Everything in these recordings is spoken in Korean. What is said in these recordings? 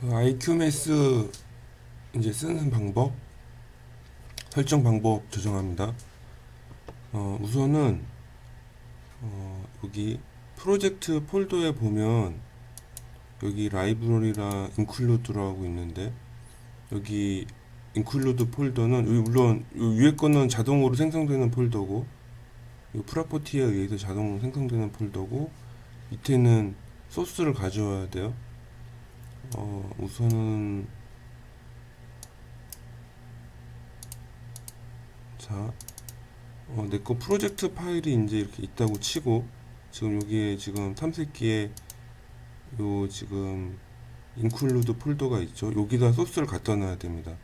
그 IQMS 이제 쓰는 방법, 설정 방법 조정합니다. 우선은 여기 프로젝트 폴더에 보면 여기 라이브러리랑 인클루드라고 있는데, 여기 인클루드 폴더는 여기 물론 위에 거는 자동으로 생성되는 폴더고, 이 프로퍼티에 의해서 자동 생성되는 폴더고, 밑에는 소스를 가져와야 돼요. 우선은 자, 내 거 프로젝트 파일이 이제 이렇게 있다고 치고, 지금 여기에 지금 탐색기에 요 지금 include 폴더가 있죠. 여기다 소스를 갖다 놔야 됩니다.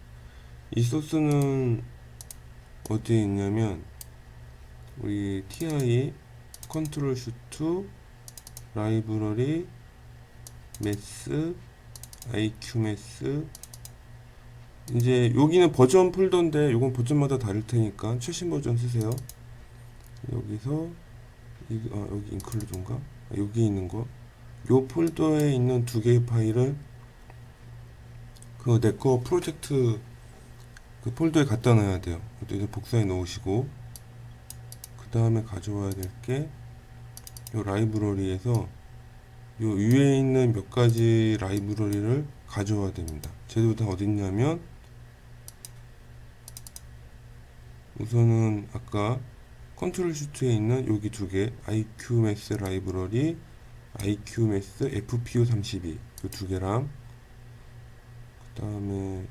이 소스는 어디에 있냐면 우리 ti 컨트롤 슈트 라이브러리 매스 iqmath, 이제 여기는 버전 폴더인데 요건 버전마다 다를 테니까 최신 버전 쓰세요. 여기서 여기 인클루드인가? 여기 있는 거, 요 폴더에 있는 두 개의 파일을 그 내 거 프로젝트 그 폴더에 갖다 놔야 돼요. 이제 복사해 놓으시고, 그 다음에 가져와야 될 게 요 라이브러리에서 요 위에 있는 몇 가지 라이브러리를 가져와야 됩니다. 쟤도 다 어딨냐면, 우선은 아까 컨트롤 슈트에 있는 여기 두 개, IQMath 라이브러리, IQMath FPU32, 이 두 개랑, 그 다음에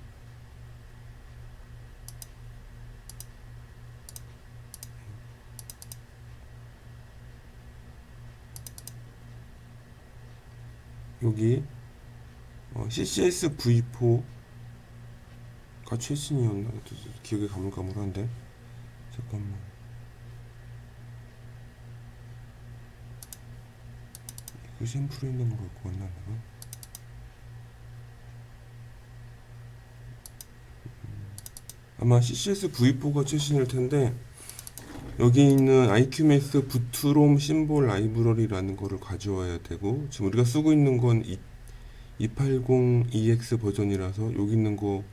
여기 CCS V4가 최신이었나? 기억이 가물가물한데, 잠깐만. 이거 샘플에 있는 거 갖고 왔나 내가? 아마 CCS V4가 최신일 텐데, 여기 있는 IQMath 부트롬 심볼 라이브러리라는 거를 가져와야 되고, 지금 우리가 쓰고 있는 건 280EX 버전이라서 여기 있는 거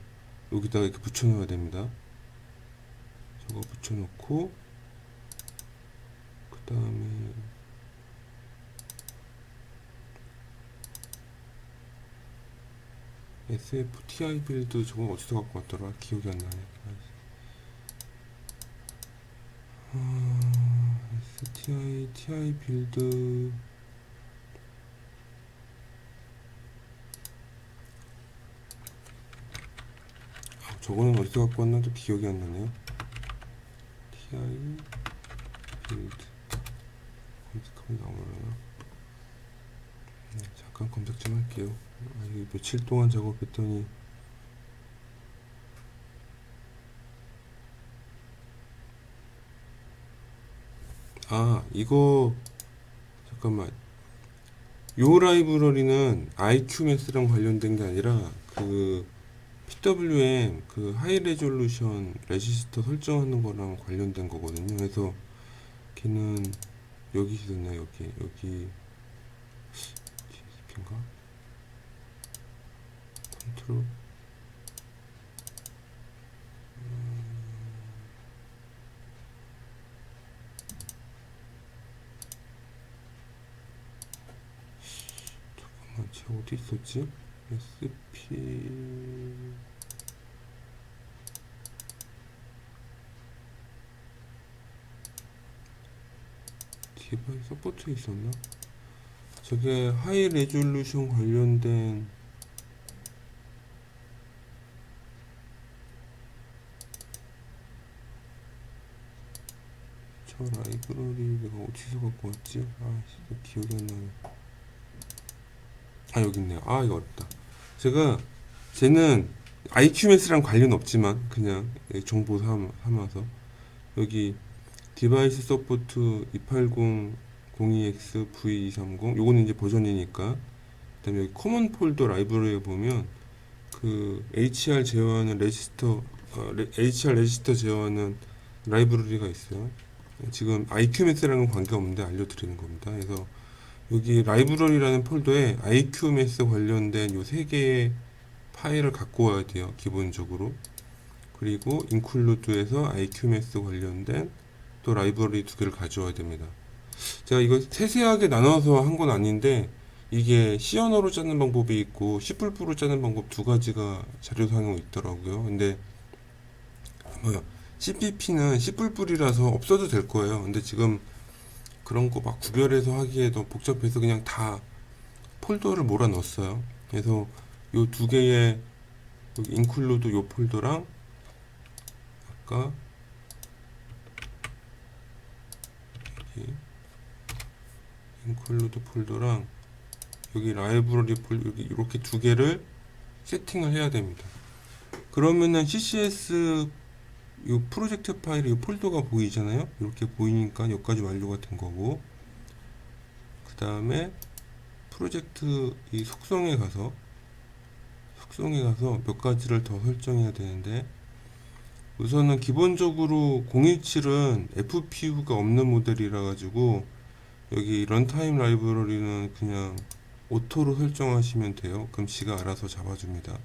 여기다가 이렇게 붙여넣어야 됩니다. 저거 붙여놓고, 그 다음에 SFTI 빌드, 저거 어디서 갖고 왔더라? 기억이 안 나네. TI 빌드, 저거는 어디서 갖고 왔나도 기억이 안 나네요. TI 빌드 검색하면 나오려나? 네, 잠깐 검색 좀 할게요. 이게 며칠 동안 작업했더니 이거 잠깐만, 요 라이브러리는 IQMath랑 관련된 게 아니라 그 PWM 그 하이 레졸루션 레지스터 설정하는 거랑 관련된 거거든요. 그래서 걔는 여기 있었네. 여기 DSP인가? 컨트롤 쟤 어디 있었지? SP 디바이스 서포트에 있었나? 저게 하이 레졸루션 관련된 저 라이브러리 내가 어디서 갖고 왔지? 기억이 안 나네. 여기 있네요. 이거 어렵다. 쟤는 IQMS랑 관련 없지만 그냥 정보 삼아서 여기 디바이스 서포트 280 02X V230, 요거는 이제 버전이니까. 그 다음에 여기 커먼 폴더 라이브러리에 보면 그 HR 제어하는 HR 레지스터 제어하는 라이브러리가 있어요. 지금 IQMS랑은 관계없는데 알려드리는 겁니다. 그래서 여기 라이브러리라는 폴더에 IQMS 관련된 요 세 개의 파일을 갖고 와야 돼요, 기본적으로. 그리고 include에서 IQMS 관련된 또 라이브러리 두 개를 가져와야 됩니다. 제가 이거 세세하게 나눠서 한 건 아닌데, 이게 C 언어로 짜는 방법이 있고 C++로 짜는 방법 두 가지가 자료상에 있더라고요. 근데 뭐 CPP는 C++이라서 없어도 될 거예요. 근데 지금 그런 거 막 구별해서 하기에도 복잡해서 그냥 다 폴더를 몰아 넣었어요. 그래서 요 두 개의 여기 include 요 폴더랑 아까 여기 include 폴더랑 여기 라이브러리 폴더 이렇게 두 개를 세팅을 해야 됩니다. 그러면은 CCS 이 프로젝트 파일에 이 폴더가 보이잖아요. 이렇게 보이니까 여기까지 완료가 된 거고, 그 다음에 프로젝트 이 속성에 가서 몇 가지를 더 설정해야 되는데, 우선은 기본적으로 017은 FPU가 없는 모델이라 가지고 여기 런타임 라이브러리는 그냥 오토로 설정하시면 돼요. 그럼 지가 알아서 잡아줍니다.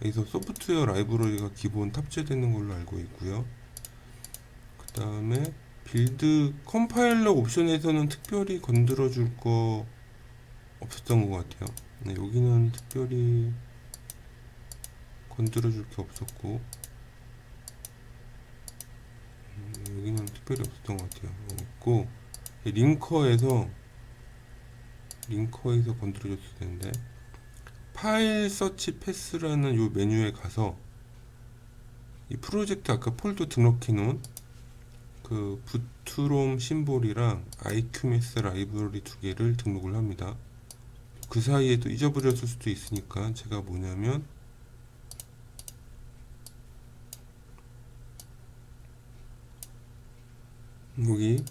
여기서 소프트웨어 라이브러리가 기본 탑재되는 걸로 알고 있고요. 그 다음에 빌드 컴파일러 옵션에서는 특별히 건드려 줄 거 없었던 것 같아요. 네, 여기는 특별히 건드려 줄 게 없었고, 여기는 특별히 없었던 것 같아요. 없고, 링커에서 건드려 줬을 텐데, 파일 서치 패스라는 요 메뉴에 가서 이 프로젝트 아까 폴더 등록해 놓은 그 부트롬 심볼이랑 IQMS 라이브러리 두 개를 등록을 합니다. 그 사이에 또 잊어버렸을 수도 있으니까 제가 뭐냐면 여기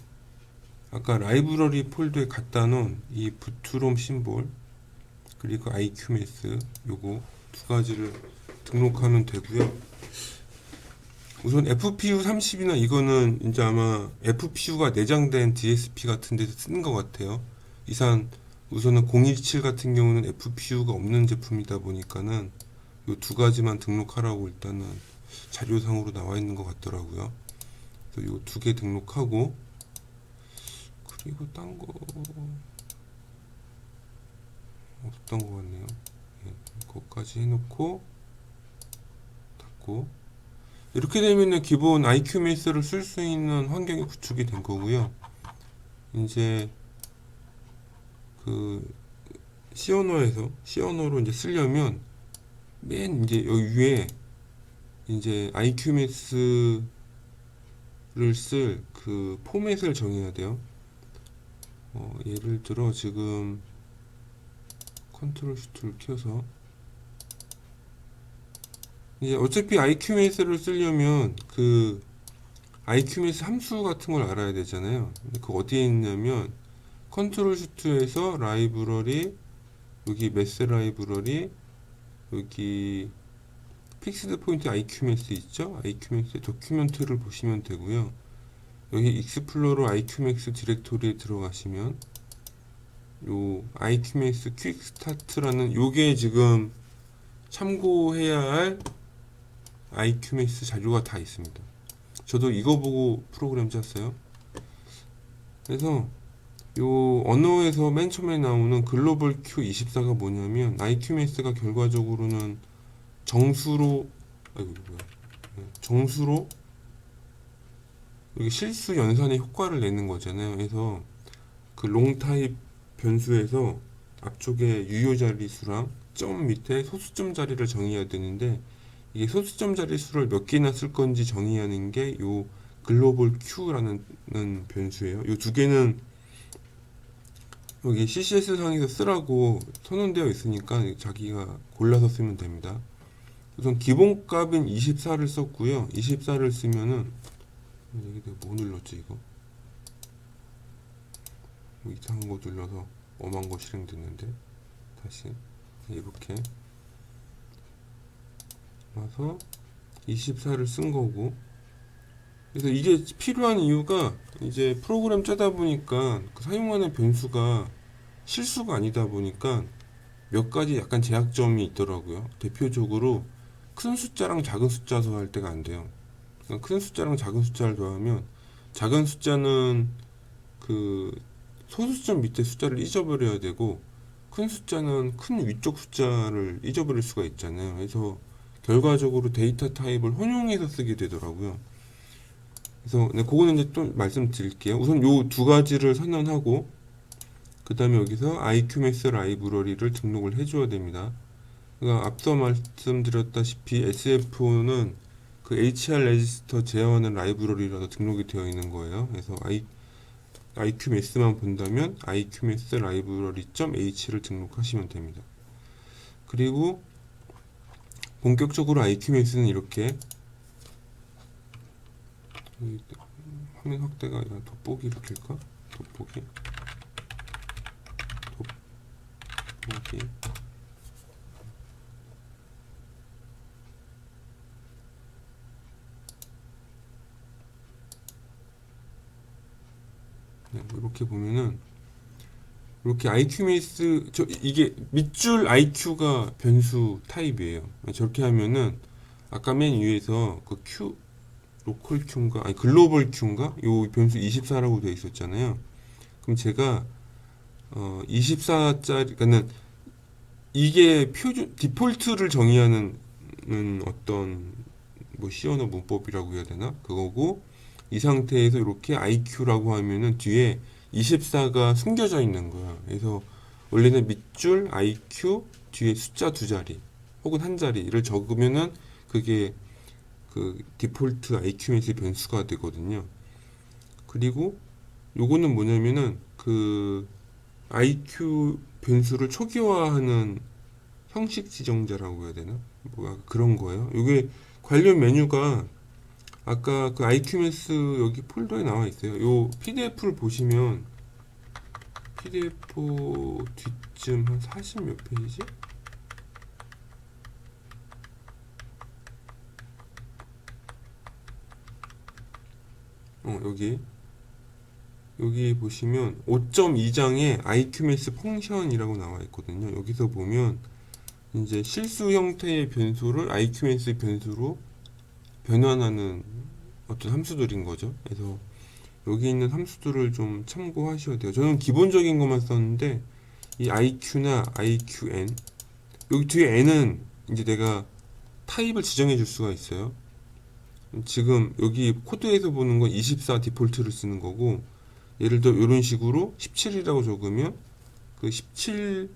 아까 라이브러리 폴더에 갖다 놓은 이 부트롬 심볼 그리고 IQMS 요거 두 가지를 등록하면 되고요. 우선 FPU 30이나 이거는 이제 아마 FPU가 내장된 DSP 같은 데서 쓰는 것 같아요. 우선은 017 같은 경우는 FPU가 없는 제품이다 보니까는 요 두 가지만 등록하라고 일단은 자료상으로 나와 있는 것 같더라고요. 그래서 요 두 개 등록하고, 그리고 딴 거 없던 것 같네요. 네, 그거까지 해놓고 닫고, 이렇게 되면은 기본 IQMS를 쓸 수 있는 환경이 구축이 된 거고요. 이제 그 C 언어로 이제 쓰려면 맨 이제 여기 위에 이제 IQMS를 쓸 그 포맷을 정해야 돼요. 예를 들어 지금 컨트롤 Shift를 켜서 이제 어차피 IQMS를 쓰려면 그 IQMS 함수 같은 걸 알아야 되잖아요. 그 어디에 있냐면 컨트롤 Shift에서 라이브러리, 여기 메스 라이브러리, 여기 픽스드 포인트 IQMS 있죠? IQMS 도큐멘트를 보시면 되고요. 여기 익스플로러 IQMS 디렉토리에 들어가시면 요 IQMS 퀵 스타트라는 요게 지금 참고해야 할 IQMS 자료가 다 있습니다. 저도 이거 보고 프로그램 짰어요. 그래서 요 언어에서 맨 처음에 나오는 글로벌 Q24가 뭐냐면 IQMS가 결과적으로는 정수로 여기 실수 연산의 효과를 내는 거잖아요. 그래서 그 롱타입 변수에서 앞쪽에 유효 자리수랑 점 밑에 소수점 자리를 정의해야 되는데, 이게 소수점 자리수를 몇 개나 쓸 건지 정의하는 게 요 글로벌 Q라는 변수예요. 요 두 개는 여기 CCS 상에서 쓰라고 선언되어 있으니까 자기가 골라서 쓰면 됩니다. 우선 기본값인 24를 썼고요. 24를 쓰면은 여기 내가 뭐 눌렀지 이거? 뭐 이상한 거 눌러서 엄한 거 실행됐는데, 다시 이렇게 와서 24를 쓴 거고, 그래서 이게 필요한 이유가 이제 프로그램 짜다 보니까 그 사용하는 변수가 실수가 아니다 보니까 몇 가지 약간 제약점이 있더라고요. 대표적으로 큰 숫자랑 작은 숫자 더할 때가 안 돼요. 그러니까 큰 숫자랑 작은 숫자를 더하면 작은 숫자는 그 소수점 밑에 숫자를 잊어버려야 되고 큰 숫자는 큰 위쪽 숫자를 잊어버릴 수가 있잖아요. 그래서 결과적으로 데이터 타입을 혼용해서 쓰게 되더라고요. 그래서 네, 그거는 이제 또 말씀드릴게요. 우선 요 두 가지를 선언하고 그 다음에 여기서 IQMath 라이브러리를 등록을 해줘야 됩니다. 그러니까 앞서 말씀드렸다시피 SFO는 그 HR 레지스터 제어하는 라이브러리라서 등록이 되어 있는 거예요. 그래서 IQMath만 본다면 IQMath library.h를 등록하시면 됩니다. 그리고 본격적으로 IQMath는 이렇게 화면 확대가 아니라 돋보기를 켤까? 돋보기 네, 이렇게 보면은 이렇게 IQMath 이게 밑줄 IQ가 변수 타입이에요. 저렇게 하면은 아까 맨 위에서 그 Q 로컬 Q인가 아니 글로벌 Q인가 요 변수 24라고 되어 있었잖아요. 그럼 제가 24짜리 그러니까는 이게 표준 디폴트를 정의하는 어떤 뭐 C 언어 문법이라고 해야 되나 그거고 이 상태에서 이렇게 IQ라고 하면은 뒤에 24가 숨겨져 있는 거야. 그래서 원래는 밑줄 IQ 뒤에 숫자 두 자리 혹은 한 자리를 적으면은 그게 그 디폴트 IQ에서 변수가 되거든요. 그리고 요거는 뭐냐면은 그 IQ 변수를 초기화하는 형식 지정자라고 해야 되나? 뭐가 그런 거예요. 이게 관련 메뉴가 아까 그 IQMath 여기 폴더에 나와 있어요. 요 PDF를 보시면 PDF 뒤쯤 한 40 몇 페이지? 여기 보시면 5.2장에 IQMath 펑션이라고 나와 있거든요. 여기서 보면 이제 실수 형태의 변수를 IQMath 변수로 변환하는 어떤 함수들인 거죠. 그래서 여기 있는 함수들을 좀 참고하셔야 돼요. 저는 기본적인 것만 썼는데 이 IQ나 IQN 여기 뒤에 N은 이제 내가 타입을 지정해 줄 수가 있어요. 지금 여기 코드에서 보는 건 24 디폴트를 쓰는 거고 예를 들어 이런 식으로 17이라고 적으면 그 17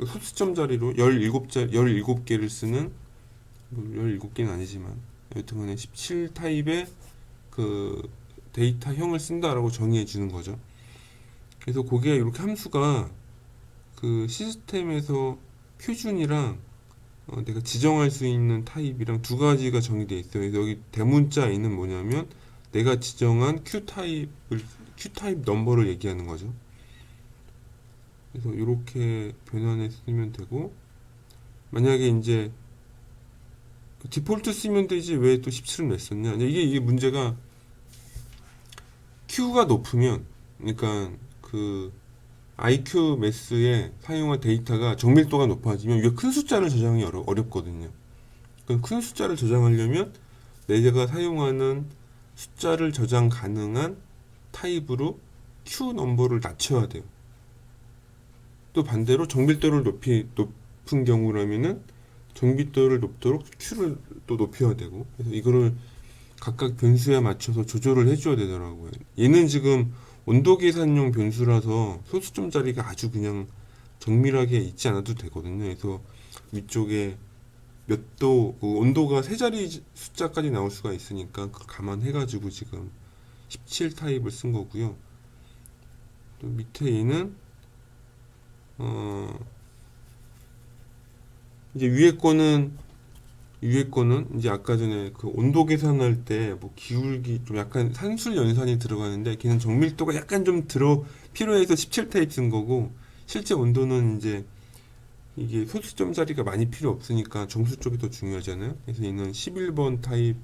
소수점 자리로 17개를 쓰는 뭐 17개는 아니지만 여튼간에 17 타입의 그 데이터형을 쓴다라고 정의해 주는 거죠. 그래서 그게 이렇게 함수가 그 시스템에서 표준이랑 내가 지정할 수 있는 타입이랑 두 가지가 정의되어 있어요. 그래서 여기 대문자에는 뭐냐면 내가 지정한 Q 타입 넘버를 얘기하는 거죠. 그래서 이렇게 변환해 쓰면 되고 만약에 이제 디폴트 쓰면 되지 왜 또 17은 왜 썼냐? 이게 문제가 Q가 높으면 그러니까 그 IQ 매스에 사용한 데이터가 정밀도가 높아지면 위에 큰 숫자를 저장이 어렵거든요. 그러니까 큰 숫자를 저장하려면 내가 사용하는 숫자를 저장 가능한 타입으로 Q 넘버를 낮춰야 돼요. 또 반대로 정밀도를 높은 경우라면은 정밀도를 높도록 Q를 또 높여야 되고 그래서 이거를 각각 변수에 맞춰서 조절을 해줘야 되더라고요. 얘는 지금 온도 계산용 변수라서 소수점 자리가 아주 그냥 정밀하게 있지 않아도 되거든요. 그래서 위쪽에 몇 도, 그 온도가 세 자리 숫자까지 나올 수가 있으니까 그걸 감안해가지고 지금 17 타입을 쓴 거고요. 또 밑에 얘는 이제 위에 거는 이제 아까 전에 그 온도 계산할 때 뭐 기울기 좀 약간 산술 연산이 들어가는데 걔는 정밀도가 약간 좀 필요해서 17 타입 쓴 거고 실제 온도는 이제 이게 소수점 자리가 많이 필요 없으니까 정수 쪽이 더 중요하잖아요. 그래서 얘는 11번 타입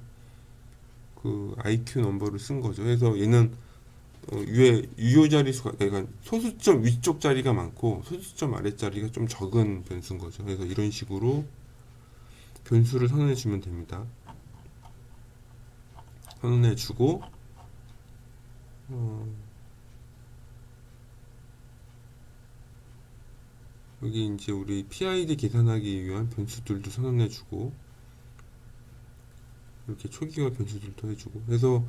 그 IQ 넘버를 쓴 거죠. 그래서 얘는 위에 유효 자리수가, 그러니까 소수점 위쪽 자리가 많고 소수점 아래 자리가 좀 적은 변수인 거죠. 그래서 이런 식으로 변수를 선언해 주면 됩니다. 선언해 주고 여기 이제 우리 PID 계산하기 위한 변수들도 선언해 주고 이렇게 초기화 변수들도 해주고. 그래서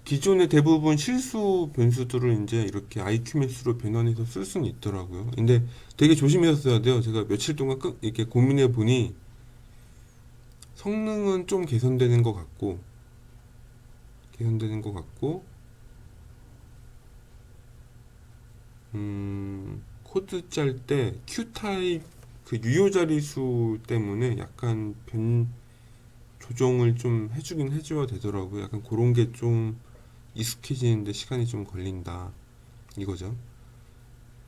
기존의 대부분 실수 변수들을 이제 이렇게 IQ 매수로 변환해서 쓸 수는 있더라고요. 근데 되게 조심해서 써야 돼요. 제가 며칠 동안 이렇게 고민해 보니 성능은 좀 개선되는 것 같고, 코드 짤 때 Q 타입 그 유효 자리수 때문에 약간 조정을 좀 해주긴 해줘야 되더라고요. 약간 그런 게 좀 익숙해지는데 시간이 좀 걸린다 이거죠.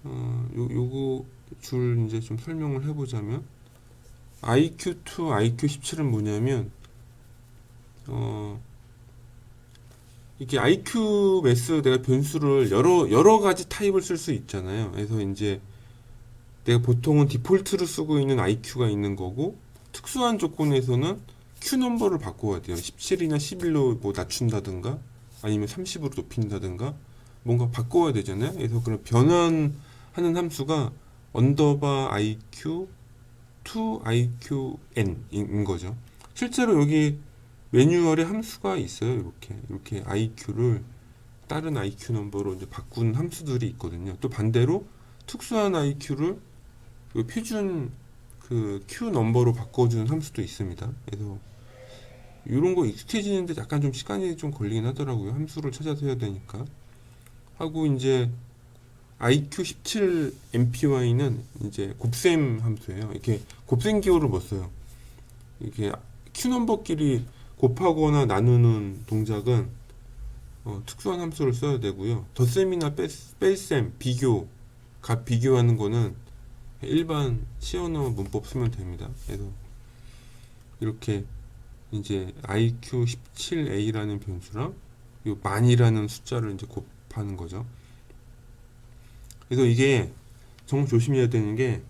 요거 줄 이제 좀 설명을 해보자면 IQ2, IQ17은 뭐냐면 이게 IQ 매스 내가 변수를 여러 가지 타입을 쓸 수 있잖아요. 그래서 이제 내가 보통은 디폴트로 쓰고 있는 IQ가 있는 거고 특수한 조건에서는 Q 넘버를 바꿔야 돼요. 17이나 11로 뭐 낮춘다든가 아니면 30으로 높인다든가 뭔가 바꿔야 되잖아요. 그래서 그런 변환하는 함수가 언더바 IQ to IQn인 거죠. 실제로 여기 매뉴얼에 함수가 있어요. 이렇게 IQ를 다른 IQ 넘버로 이제 바꾸는 함수들이 있거든요. 또 반대로 특수한 IQ를 표준 그 Q 넘버로 바꿔주는 함수도 있습니다. 그래서 이런 거 익숙해지는데 약간 좀 시간이 좀 걸리긴 하더라고요. 함수를 찾아서 해야 되니까. 하고 이제 IQ17 MPY는 이제 곱셈 함수예요. 이렇게 곱셈 기호를 못 써요. 이렇게 Q 넘버끼리 곱하거나 나누는 동작은 특수한 함수를 써야 되고요. 덧셈이나 뺄셈, 비교, 값 비교하는 거는 일반 C 언어 문법 쓰면 됩니다. 그래서 이렇게 이제 IQ17A라는 변수랑 이 만이라는 숫자를 이제 곱하는 거죠. 그래서 이게 정말 조심해야 되는 게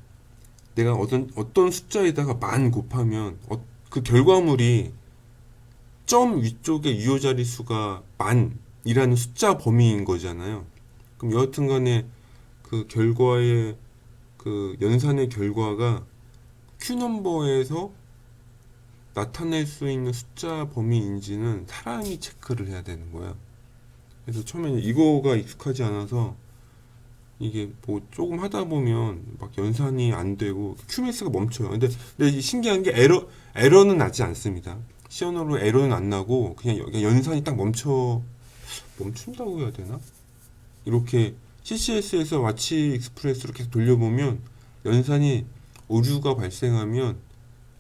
내가 어떤 숫자에다가 만 곱하면 그 결과물이 점 위쪽에 유효 자릿수가 만이라는 숫자 범위인 거잖아요. 그럼 여하튼 간에 그 결과의 그 연산의 결과가 Q 넘버에서 나타낼 수 있는 숫자 범위인지는 사람이 체크를 해야 되는 거야. 그래서 처음에 이거가 익숙하지 않아서 이게 뭐 조금 하다 보면 막 연산이 안 되고 QMS가 멈춰요. 근데 신기한 게 에러는 나지 않습니다. 시언어로 에러는 안 나고 그냥 연산이 딱 멈춘다고 해야 되나? 이렇게 CCS에서 와치 익스프레스로 계속 돌려보면 연산이 오류가 발생하면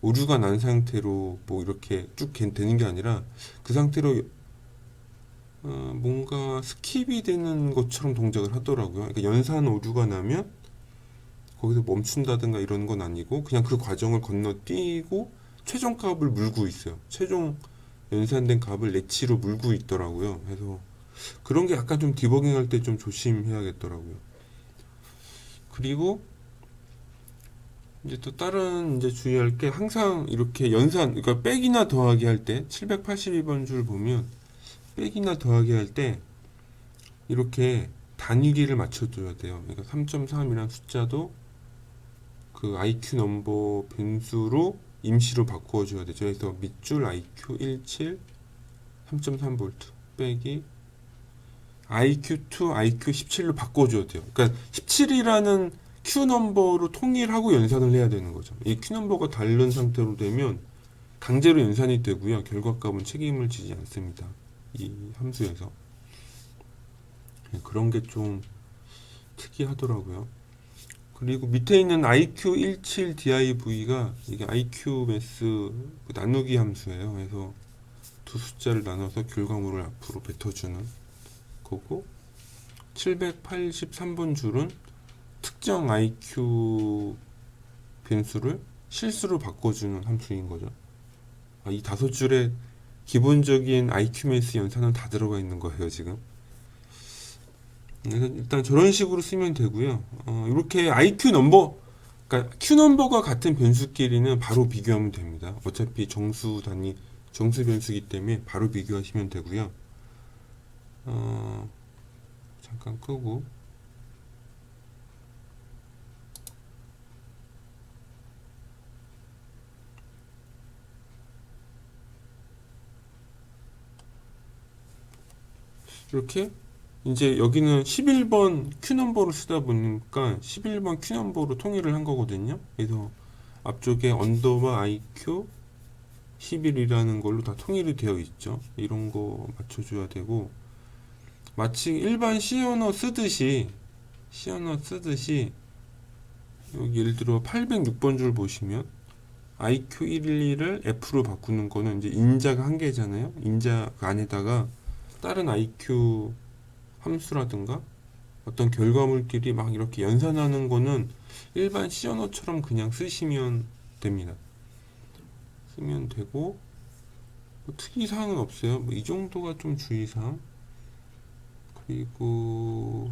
오류가 난 상태로 뭐 이렇게 쭉 되는 게 아니라 그 상태로 뭔가 스킵이 되는 것처럼 동작을 하더라고요. 그러니까 연산 오류가 나면 거기서 멈춘다든가 이런 건 아니고 그냥 그 과정을 건너뛰고 최종 값을 물고 있어요. 최종 연산된 값을 내치로 물고 있더라고요. 그래서 그런 게 약간 좀 디버깅 할 때 좀 조심해야겠더라고요. 그리고 이제 또 다른 이제 주의할 게 항상 이렇게 그러니까 빼기나 더하기 할 때 782번 줄 보면 빼기나 더하기 할 때 이렇게 단위기를 맞춰줘야 돼요. 그러니까 3.3이라는 숫자도 그 IQ 넘버 변수로 임시로 바꾸어줘야 되죠. 그래서 밑줄 IQ 17 3.3V 빼기 IQ2 IQ 17로 바꿔줘야 돼요. 그러니까 17이라는 Q 넘버로 통일하고 연산을 해야 되는 거죠. 이 Q 넘버가 다른 상태로 되면 강제로 연산이 되고요. 결과값은 책임을 지지 않습니다. 이 함수에서 그런 게 좀 특이하더라고요. 그리고 밑에 있는 IQ17DIV가 이게 IQ 매스 나누기 함수예요. 그래서 두 숫자를 나눠서 결과물을 앞으로 뱉어주는 거고 783번 줄은 특정 IQ 변수를 실수로 바꿔주는 함수인 거죠. 이 5줄에 기본적인 IQ 매스 연산은 다 들어가 있는 거예요, 지금. 그래서 일단 저런 식으로 쓰면 되고요. 이렇게 IQ 넘버, 그러니까 Q 넘버가 같은 변수끼리는 바로 비교하면 됩니다. 어차피 정수 변수기 때문에 바로 비교하시면 되고요. 잠깐 끄고. 이렇게 이제 여기는 11번 Q넘버를 쓰다 보니까 11번 Q넘버로 통일을 한 거거든요. 그래서 앞쪽에 언더바 IQ 11이라는 걸로 다 통일이 되어 있죠. 이런 거 맞춰줘야 되고, 마치 일반 C 언어 쓰듯이 여기 예를 들어 806번 줄 보시면 IQ 112를 F로 바꾸는 거는 이제 인자가 한 개잖아요. 인자 그 안에다가 다른 IQ 함수라든가 어떤 결과물끼리 막 이렇게 연산하는 거는 일반 C 언어처럼 그냥 쓰시면 됩니다. 쓰면 되고, 뭐 특이사항은 없어요. 뭐 이 정도가 좀 주의사항. 그리고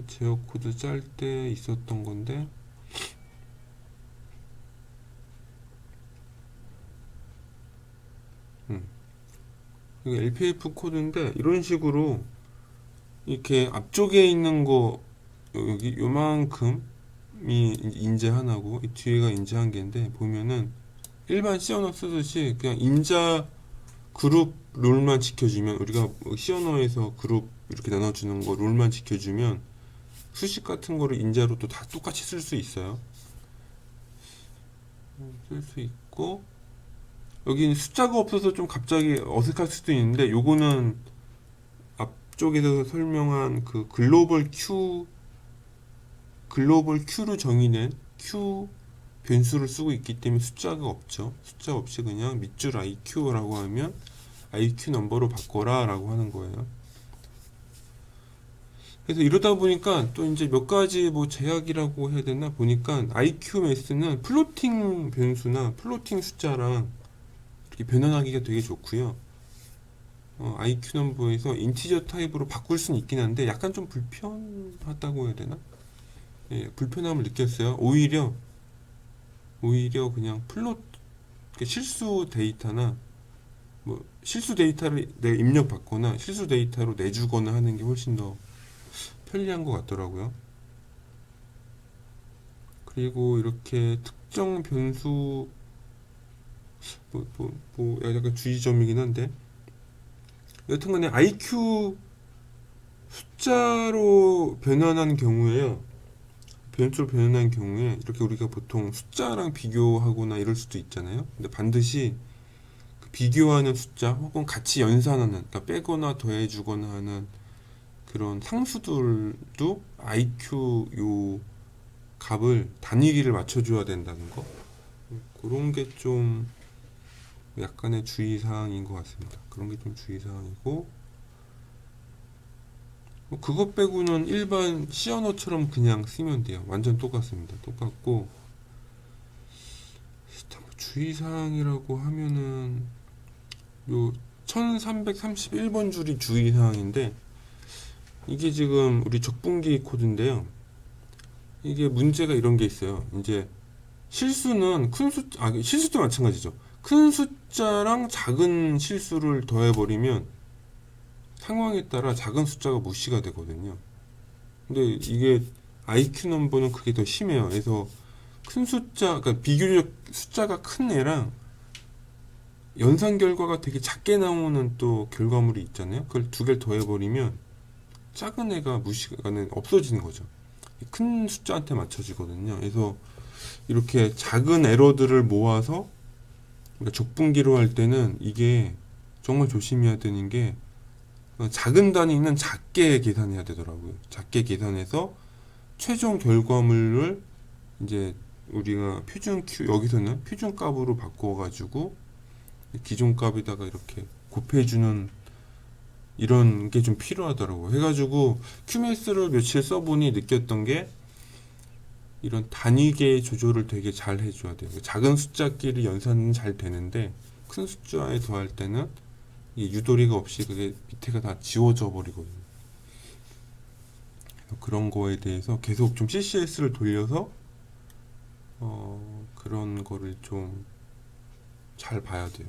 제어 코드 짤 때 있었던 건데, 이거 LPF 코드인데 이런 식으로 이렇게 앞쪽에 있는 거 여기 요만큼이 인제 하나고 이 뒤에가 인제 한 개인데, 보면은 일반 C 언어 쓰듯이 그냥 인자 그룹 룰만 지켜주면, 우리가 C 언어에서 그룹 이렇게 나눠주는 거 룰만 지켜주면 수식 같은 거를 인자로 또 다 똑같이 쓸 수 있어요. 쓸 수 있고, 여기는 숫자가 없어서 좀 갑자기 어색할 수도 있는데, 요거는 앞쪽에서 설명한 그 글로벌 Q로 정의된 Q 변수를 쓰고 있기 때문에 숫자가 없죠. 숫자 없이 그냥 밑줄 IQ라고 하면 IQ 넘버로 바꿔라 라고 하는 거예요. 그래서 이러다 보니까 또 이제 몇 가지 뭐 제약이라고 해야 되나 보니까, IQ 매스는 플로팅 변수나 플로팅 숫자랑 이렇게 변환하기가 되게 좋고요. IQ 넘버에서 인티저 타입으로 바꿀 수는 있긴 한데 약간 좀 불편하다고 해야 되나? 예, 불편함을 느꼈어요. 오히려 그냥 실수 데이터나 뭐 실수 데이터를 내가 입력받거나 실수 데이터로 내주거나 하는 게 훨씬 더 편리한 것 같더라고요. 그리고 이렇게 특정 변수 약간 주의점이긴 한데, 여튼간에 IQ 숫자로 변환한 경우에요. 변수로 변환한 경우에 이렇게 우리가 보통 숫자랑 비교하거나 이럴 수도 있잖아요. 근데 반드시 그 비교하는 숫자 혹은 같이 연산하는, 그러니까 빼거나 더해주거나 하는 그런 상수들도 IQ 요 값을 단위기를 맞춰줘야 된다는 거. 그런 게 좀 약간의 주의사항인 것 같습니다. 그런 게 좀 주의사항이고, 뭐 그것 빼고는 일반 C 언어처럼 그냥 쓰면 돼요. 완전 똑같습니다. 똑같고, 주의사항이라고 하면은 요 1331번 줄이 주의사항인데, 이게 지금 우리 적분기 코드인데요. 이게 문제가 이런 게 있어요. 이제 실수는 실수도 마찬가지죠. 큰 숫자랑 작은 실수를 더해버리면 상황에 따라 작은 숫자가 무시가 되거든요. 근데 이게 IQ 넘버는 그게 더 심해요. 그래서 큰 숫자, 그러니까 비교적 숫자가 큰 애랑 연산 결과가 되게 작게 나오는 또 결과물이 있잖아요. 그걸 두 개를 더해버리면 작은 애가 없어지는 거죠. 큰 숫자한테 맞춰지거든요. 그래서 이렇게 작은 에러들을 모아서, 그러니까 적분기로 할 때는 이게 정말 조심해야 되는 게, 작은 단위는 작게 계산해야 되더라고요. 작게 계산해서 최종 결과물을 이제 우리가 여기서는 표준값으로 바꿔가지고 기존값에다가 이렇게 곱해주는 이런 게 좀 필요하더라고요. 해가지고 QMS를 며칠 써보니 느꼈던 게, 이런 단위계 조절을 되게 잘 해줘야 돼요. 작은 숫자끼리 연산은 잘 되는데 큰 숫자에 더할 때는 유도리가 없이 그게 밑에가 다 지워져 버리거든요. 그런 거에 대해서 계속 좀 CCS를 돌려서 그런 거를 좀 잘 봐야 돼요.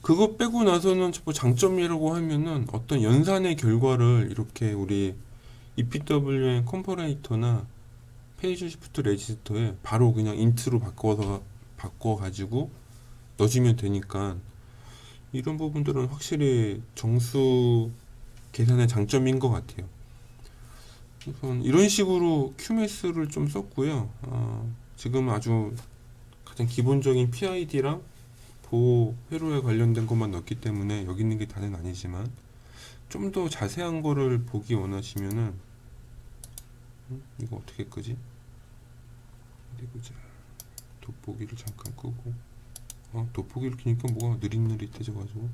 그거 빼고 나서는 뭐 장점이라고 하면은 어떤 연산의 결과를 이렇게 우리 EPWM 컴퍼레이터나 페이지 시프트 레지스터에 바로 그냥 인트로 바꿔가지고 넣어주면 되니까 이런 부분들은 확실히 정수 계산의 장점인 것 같아요. 우선 이런 식으로 QMS를 좀 썼고요. 지금 아주 가장 기본적인 PID랑 보호 회로에 관련된 것만 넣었기 때문에 여기 있는 게 다는 아니지만 좀 더 자세한 거를 보기 원하시면은 이거 어떻게 끄지? 어디 보자. 돋보기를 잠깐 끄고 돋보기를 켜니까 뭐가 느릿느릿해져가지고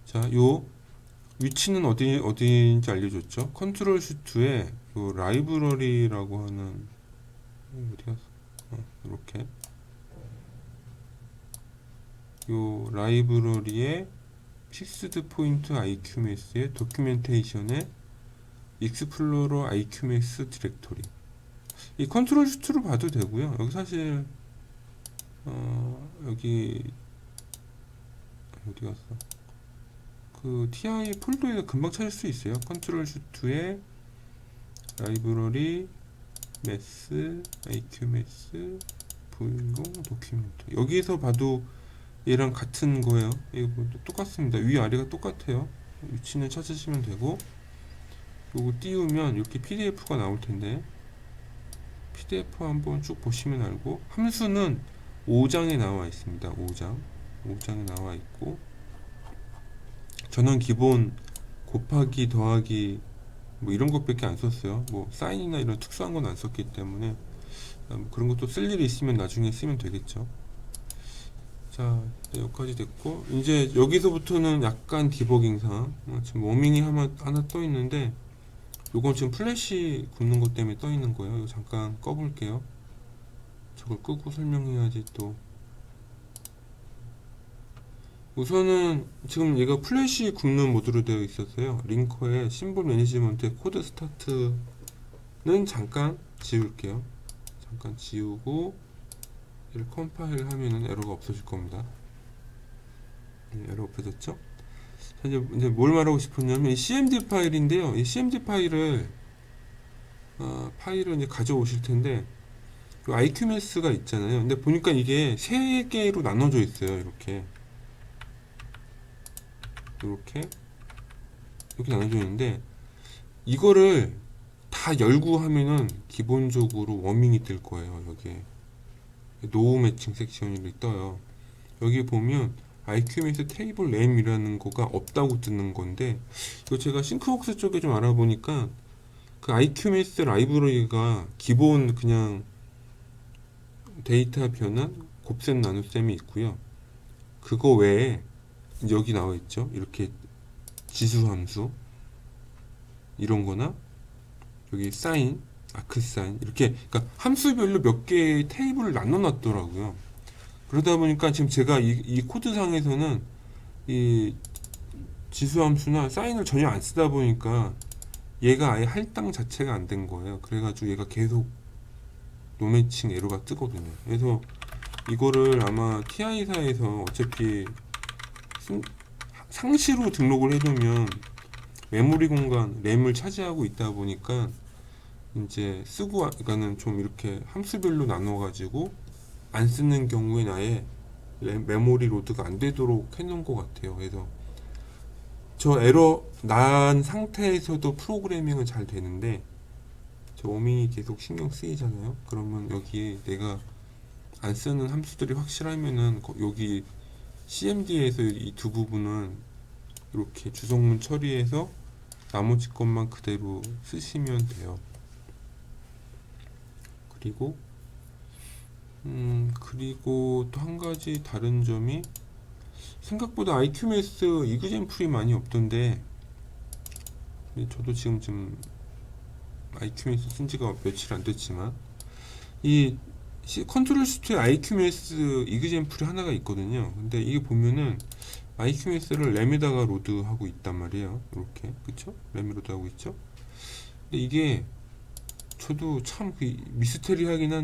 자, 요 위치는 어디인지 알려줬죠? 컨트롤 슈트에 요 라이브러리라고 하는 어디 갔어? 이렇게 요 라이브러리에 픽스드 포인트 IQMS의 도큐멘테이션에 익스플로러 IQMS 디렉토리 이 컨트롤 슈트로 봐도 되고요. 여기 사실 여기 어디 갔어? 그 TI 폴더에서 금방 찾을 수 있어요. 컨트롤 슈트에 라이브러리 메스 IQMS V10 도큐멘트 여기에서 봐도 얘랑 같은 거예요. 이거 똑같습니다. 위아래가 똑같아요. 위치는 찾으시면 되고 요거 띄우면 이렇게 PDF가 나올 텐데 PDF 한번 쭉 보시면 알고 함수는 5장에 나와 있습니다. 5장에 나와 있고 저는 기본 곱하기 더하기 뭐 이런 것밖에 안 썼어요. 뭐 사인이나 이런 특수한 건 안 썼기 때문에 그런 것도 쓸 일이 있으면 나중에 쓰면 되겠죠. 자, 여기까지 됐고 이제 여기서부터는 약간 디버깅상 지금 워밍이 하나 떠 있는데 요건 지금 플래시 굽는 것 때문에 떠 있는 거예요. 이거 잠깐 꺼 볼게요. 저걸 끄고 설명해야지. 또 우선은 지금 얘가 플래시 굽는 모드로 되어 있었어요. 링커에 심볼 매니지먼트 코드 스타트는 잠깐 지울게요. 잠깐 지우고 얘를 컴파일 하면은 에러가 없어질 겁니다. 에러 없어졌죠? 자, 이제 뭘 말하고 싶었냐면 이 CMD 파일인데요. 이 CMD 파일을 이제 가져오실 텐데 IQMS가 있잖아요. 근데 보니까 이게 3개로 나눠져 있어요. 이렇게 나눠져 있는데 이거를 다 열고 하면은 기본적으로 워밍이 뜰 거예요. 여기에 노우 매칭 섹션이 떠요. 여기 보면 IQMS 테이블 램이라는 거가 없다고 뜨는 건데 이거 제가 싱크웍스 쪽에 좀 알아보니까 그 IQMS 라이브러리가 기본 그냥 데이터 변환 곱셈 나눗셈이 있고요. 그거 외에 여기 나와 있죠. 이렇게 지수 함수 이런 거나 여기 사인, 아크 사인 이렇게 그러니까 함수별로 몇 개의 테이블을 나눠 놨더라고요. 그러다 보니까 지금 제가 이 코드상에서는 이 지수 함수나 사인을 전혀 안 쓰다 보니까 얘가 아예 할당 자체가 안 된 거예요. 그래가지고 얘가 계속 노매칭 에러가 뜨거든요. 그래서 이거를 아마 TI사에서 어차피 상시로 등록을 해두면 메모리 공간, 램을 차지하고 있다 보니까 이제 쓰고, 그러니까는 좀 이렇게 함수별로 나눠가지고 안 쓰는 경우에 아예 메모리 로드가 안 되도록 해놓은 것 같아요. 그래서 저 에러 난 상태에서도 프로그래밍은 잘 되는데 저 워밍이 계속 신경 쓰이잖아요. 그러면 여기에 내가 안 쓰는 함수들이 확실하면은 여기 CMD에서 이 두 부분은 이렇게 주성문 처리해서 나머지 것만 그대로 쓰시면 돼요. 그리고 또 한 가지 다른 점이 생각보다 IQMS 이그젠플이 많이 없던데 저도 지금 IQMS 쓴 지가 며칠 안 됐지만 이 컨트롤 슈트에 IQMS 이그젠플이 하나가 있거든요. 근데 이게 보면은 IQMS를 램에다가 로드하고 있단 말이에요. 이렇게 그쵸? 램에 로드하고 있죠? 근데 이게 저도 참 그 미스테리하긴 한